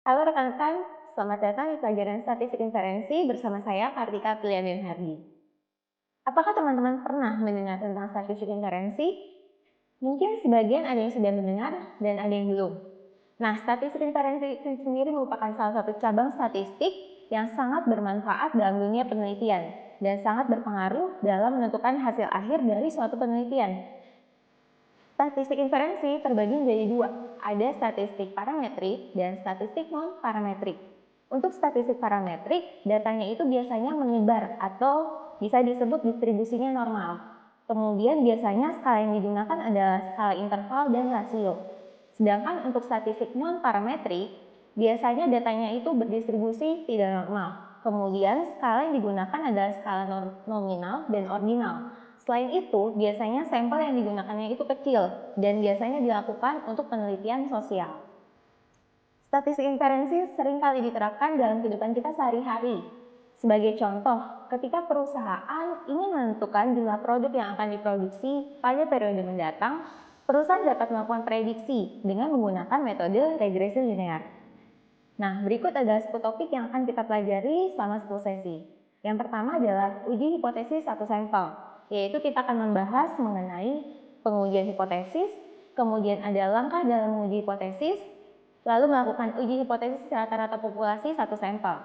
Halo rekan-rekan, selamat datang di pelajaran statistik inferensi bersama saya Kartika Pilianin Hardi. Apakah teman-teman pernah mendengar tentang statistik inferensi? Mungkin sebagian ada yang sudah mendengar dan ada yang belum. Nah, statistik inferensi itu sendiri merupakan salah satu cabang statistik yang sangat bermanfaat dalam dunia penelitian dan sangat berpengaruh dalam menentukan hasil akhir dari suatu penelitian. Statistik inferensi terbagi menjadi dua, ada statistik parametrik dan statistik non-parametrik. Untuk statistik parametrik, datanya itu biasanya menyebar atau bisa disebut distribusinya normal. Kemudian biasanya skala yang digunakan adalah skala interval dan rasio. Sedangkan untuk statistik non-parametrik, biasanya datanya itu berdistribusi tidak normal. Kemudian skala yang digunakan adalah skala nominal dan ordinal. Selain itu, biasanya sampel yang digunakannya itu kecil dan biasanya dilakukan untuk penelitian sosial. Statistik inferensi seringkali diterapkan dalam kehidupan kita sehari-hari. Sebagai contoh, ketika perusahaan ingin menentukan jumlah produk yang akan diproduksi pada periode mendatang, perusahaan dapat melakukan prediksi dengan menggunakan metode regresi linear. Nah, berikut adalah 10 topik yang akan kita pelajari selama 10 sesi. Yang pertama adalah uji hipotesis satu sampel, yaitu kita akan membahas mengenai pengujian hipotesis, kemudian ada langkah dalam menguji hipotesis, lalu melakukan uji hipotesis rata-rata populasi satu sampel.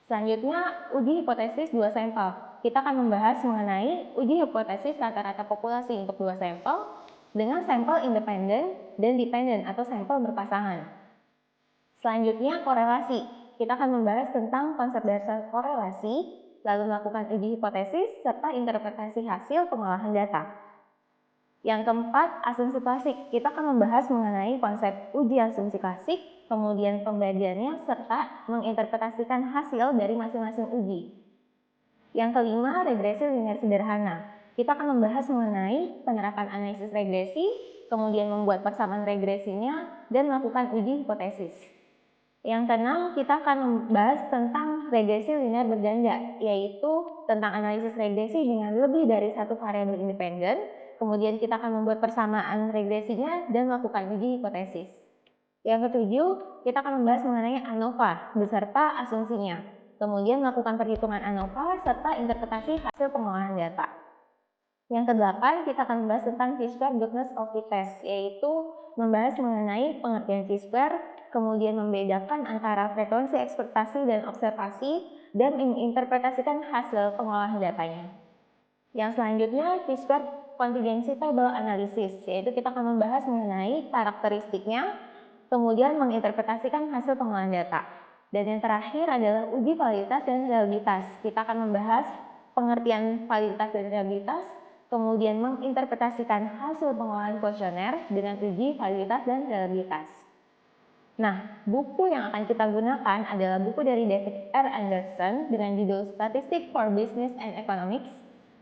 Selanjutnya, uji hipotesis dua sampel. Kita akan membahas mengenai uji hipotesis rata-rata populasi untuk dua sampel dengan sampel independen dan dependen atau sampel berpasangan. Selanjutnya, korelasi. Kita akan membahas tentang konsep dasar korelasi, lalu melakukan uji hipotesis, serta interpretasi hasil pengolahan data. Yang keempat, asumsi klasik. Kita akan membahas mengenai konsep uji asumsi klasik, kemudian pembagiannya, serta menginterpretasikan hasil dari masing-masing uji. Yang kelima, regresi linear sederhana. Kita akan membahas mengenai penerapan analisis regresi, kemudian membuat persamaan regresinya, dan melakukan uji hipotesis. Yang keenam, kita akan membahas tentang regresi linear berganda, yaitu tentang analisis regresi dengan lebih dari satu variabel independen. Kemudian kita akan membuat persamaan regresinya dan melakukan uji hipotesis. Yang ketujuh, kita akan membahas mengenai ANOVA beserta asumsinya. Kemudian melakukan perhitungan ANOVA serta interpretasi hasil pengolahan data. Yang kedelapan, kita akan membahas tentang Chi-square goodness of the test, yaitu membahas mengenai pengertian Chi-square, kemudian membedakan antara frekuensi ekspektasi dan observasi, dan menginterpretasikan hasil pengolahan datanya. Yang selanjutnya, Chi-square contingency table analysis, yaitu kita akan membahas mengenai karakteristiknya, kemudian menginterpretasikan hasil pengolahan data. Dan yang terakhir adalah uji validitas dan reliabilitas. Kita akan membahas pengertian validitas dan reliabilitas, kemudian menginterpretasikan hasil pengolahan kuesioner dengan uji validitas dan reliabilitas. Nah, buku yang akan kita gunakan adalah buku dari David R. Anderson dengan judul Statistics for Business and Economics,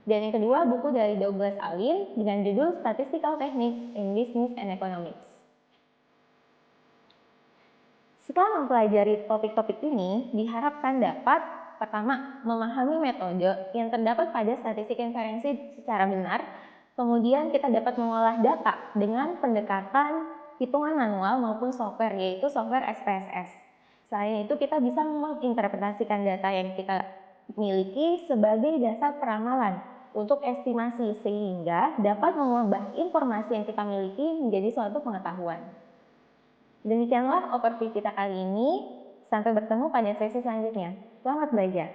dan yang kedua buku dari Douglas Allen dengan judul Statistical Techniques in Business and Economics. Setelah mempelajari topik-topik ini, diharapkan dapat pertama, memahami metode yang terdapat pada statistik inferensi secara benar, kemudian kita dapat mengolah data dengan pendekatan hitungan manual maupun software, yaitu software SPSS. Selain itu, kita bisa menginterpretasikan data yang kita miliki sebagai dasar peramalan untuk estimasi, sehingga dapat mengubah informasi yang kita miliki menjadi suatu pengetahuan. Demikianlah overview kita kali ini. Sampai bertemu pada sesi selanjutnya. Selamat belajar!